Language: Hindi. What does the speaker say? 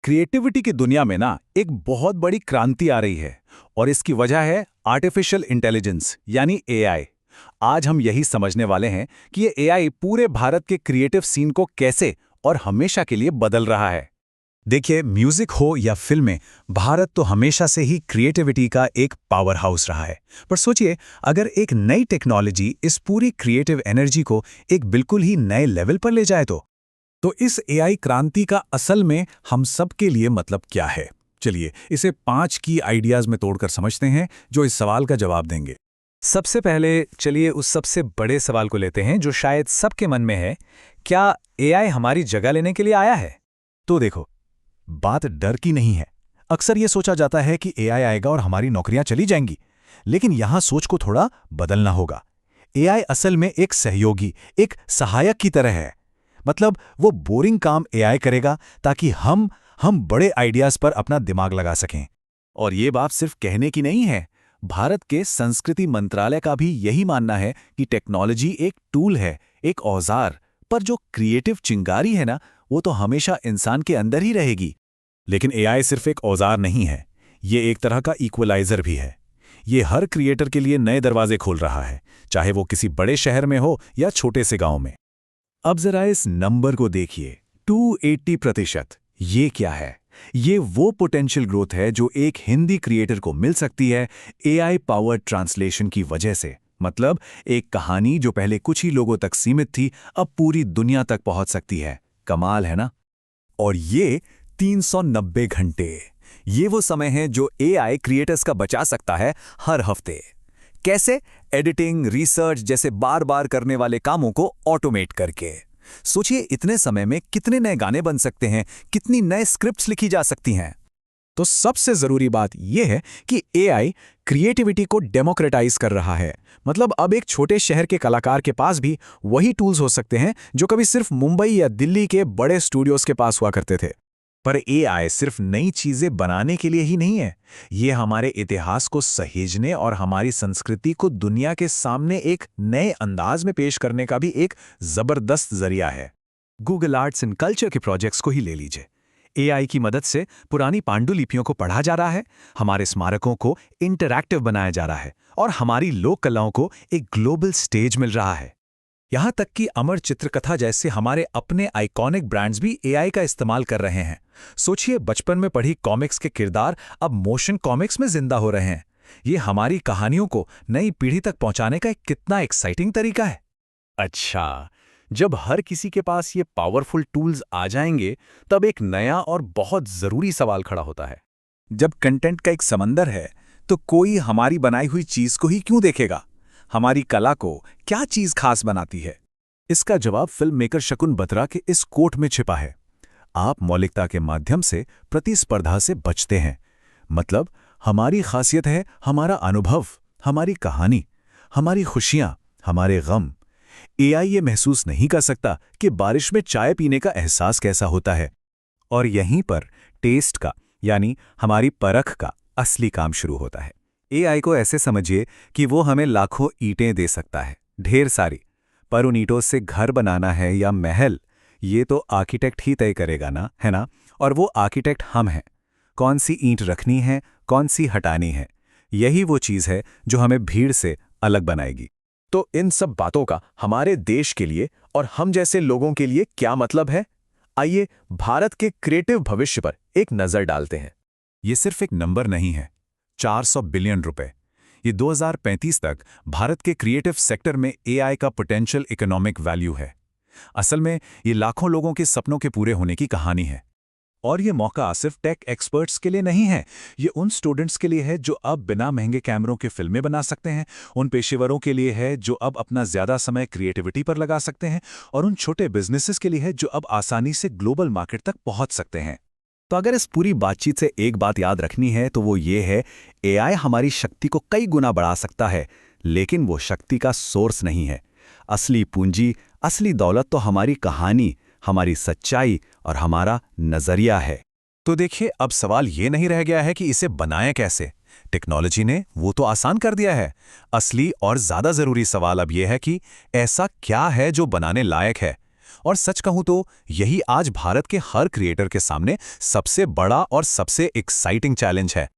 क्रिएटिविटी की दुनिया में ना एक बहुत बड़ी क्रांति आ रही है और इसकी वजह है आर्टिफिशियल इंटेलिजेंस यानी एआई। आज हम यही समझने वाले हैं कि ये एआई पूरे भारत के क्रिएटिव सीन को कैसे और हमेशा के लिए बदल रहा है। देखिए, म्यूजिक हो या फिल्में, भारत तो हमेशा से ही क्रिएटिविटी का एक पावर हाउस रहा है। पर सोचिए, अगर एक नई टेक्नोलॉजी इस पूरी क्रिएटिव एनर्जी को एक बिल्कुल ही नए लेवल पर ले जाए तो इस एआई क्रांति का असल में हम सब के लिए मतलब क्या है? चलिए इसे 5 की आइडियाज में तोड़कर समझते हैं जो इस सवाल का जवाब देंगे। सबसे पहले चलिए उस सबसे बड़े सवाल को लेते हैं जो शायद सबके मन में है, क्या एआई हमारी जगह लेने के लिए आया है? तो देखो, बात डर की नहीं है। अक्सर ये सोचा जाता है कि एआई आएगा और हमारी नौकरियां चली जाएंगी, लेकिन यहां सोच को थोड़ा बदलना होगा। एआई असल में एक सहयोगी, एक सहायक की तरह है। मतलब वो बोरिंग काम एआई करेगा ताकि हम बड़े आइडियाज पर अपना दिमाग लगा सकें। और ये बात सिर्फ कहने की नहीं है। भारत के संस्कृति मंत्रालय का भी यही मानना है कि टेक्नोलॉजी एक टूल है, एक औजार, पर जो क्रिएटिव चिंगारी है ना, वो तो हमेशा इंसान के अंदर ही रहेगी। लेकिन एआई सिर्फ एक औजार नहीं है, ये एक तरह का इक्वलाइजर भी है। ये हर क्रिएटर के लिए नए दरवाजे खोल रहा है, चाहे वो किसी बड़े शहर में हो या छोटे से गांव में। अब जरा इस नंबर को देखिए, 280%। ये क्या है? ये वो पोटेंशियल ग्रोथ है जो एक हिंदी क्रिएटर को मिल सकती है एआई पावर्ड ट्रांसलेशन की वजह से। मतलब एक कहानी जो पहले कुछ ही लोगों तक सीमित थी, अब पूरी दुनिया तक पहुंच सकती है। कमाल है ना? और ये 390 घंटे, ये वो समय है जो एआई क्रिएटर्स का बचा सकता है हर हफ्ते। कैसे? एडिटिंग, रिसर्च जैसे बार बार करने वाले कामों को ऑटोमेट करके। सोचिए, इतने समय में कितने नए गाने बन सकते हैं, कितनी नए स्क्रिप्ट्स लिखी जा सकती हैं। तो सबसे जरूरी बात यह है कि एआई क्रिएटिविटी को डेमोक्रेटाइज कर रहा है। मतलब अब एक छोटे शहर के कलाकार के पास भी वही टूल्स हो सकते हैं जो कभी सिर्फ मुंबई या दिल्ली के बड़े स्टूडियोज के पास हुआ करते थे। पर एआई सिर्फ नई चीजें बनाने के लिए ही नहीं है, ये हमारे इतिहास को सहेजने और हमारी संस्कृति को दुनिया के सामने एक नए अंदाज में पेश करने का भी एक जबरदस्त जरिया है। गूगल आर्ट्स एंड कल्चर के प्रोजेक्ट्स को ही ले लीजिए। एआई की मदद से पुरानी पांडुलिपियों को पढ़ा जा रहा है, हमारे स्मारकों को इंटरैक्टिव बनाया जा रहा है और हमारी लोक कलाओं को एक ग्लोबल स्टेज मिल रहा है। यहां तक कि अमर चित्रकथा जैसे हमारे अपने आइकॉनिक ब्रांड्स भी एआई का इस्तेमाल कर रहे हैं। सोचिए, बचपन में पढ़ी कॉमिक्स के किरदार अब मोशन कॉमिक्स में जिंदा हो रहे हैं। ये हमारी कहानियों को नई पीढ़ी तक पहुंचाने का एक कितना एक्साइटिंग तरीका है। अच्छा, जब हर किसी के पास ये पावरफुल टूल्स आ जाएंगे, तब एक नया और बहुत जरूरी सवाल खड़ा होता है। जब कंटेंट का एक समंदर है, तो कोई हमारी बनाई हुई चीज को ही क्यों देखेगा? हमारी कला को क्या चीज खास बनाती है? इसका जवाब फिल्म मेकर शकुन बत्रा के इस कोट में छिपा है। आप मौलिकता के माध्यम से प्रतिस्पर्धा से बचते हैं। मतलब हमारी खासियत है हमारा अनुभव, हमारी कहानी, हमारी खुशियां, हमारे गम। एआई ये महसूस नहीं कर सकता कि बारिश में चाय पीने का एहसास कैसा होता है। और यहीं पर टेस्ट का, यानी हमारी परख का असली काम शुरू होता है। एआई को ऐसे समझिए कि वो हमें लाखों ईंटें दे सकता है, ढेर सारी, पर उन ईंटों से घर बनाना है या महल, ये तो आर्किटेक्ट ही तय करेगा ना, है ना? और वो आर्किटेक्ट हम हैं। कौन सी ईंट रखनी है, कौन सी हटानी है, यही वो चीज़ है जो हमें भीड़ से अलग बनाएगी। तो इन सब बातों का हमारे देश के लिए और हम जैसे लोगों के लिए क्या मतलब है? आइए भारत के क्रिएटिव भविष्य पर एक नज़र डालते हैं। ये सिर्फ एक नंबर नहीं है, 400 बिलियन रुपए। ये 2035 तक भारत के क्रिएटिव सेक्टर में एआई का पोटेंशियल इकोनॉमिक वैल्यू है। असल में ये लाखों लोगों के सपनों के पूरे होने की कहानी है। और ये मौका सिर्फ टेक एक्सपर्ट्स के लिए नहीं है, ये उन स्टूडेंट्स के लिए है जो अब बिना महंगे कैमरों के फिल्में बना सकते हैं, उन पेशेवरों के लिए है जो अब अपना ज़्यादा समय क्रिएटिविटी पर लगा सकते हैं, और उन छोटे बिजनेसेस के लिए है जो अब आसानी से ग्लोबल मार्केट तक पहुंच सकते हैं। तो अगर इस पूरी बातचीत से एक बात याद रखनी है तो वो ये है, एआई हमारी शक्ति को कई गुना बढ़ा सकता है, लेकिन वो शक्ति का सोर्स नहीं है। असली पूंजी, असली दौलत तो हमारी कहानी, हमारी सच्चाई और हमारा नजरिया है। तो देखिए, अब सवाल ये नहीं रह गया है कि इसे बनाएं कैसे। टेक्नोलॉजी ने वो तो आसान कर दिया है। असली और ज्यादा जरूरी सवाल अब यह है कि ऐसा क्या है जो बनाने लायक है। और सच कहूं तो यही आज भारत के हर क्रिएटर के सामने सबसे बड़ा और सबसे एक्साइटिंग चैलेंज है।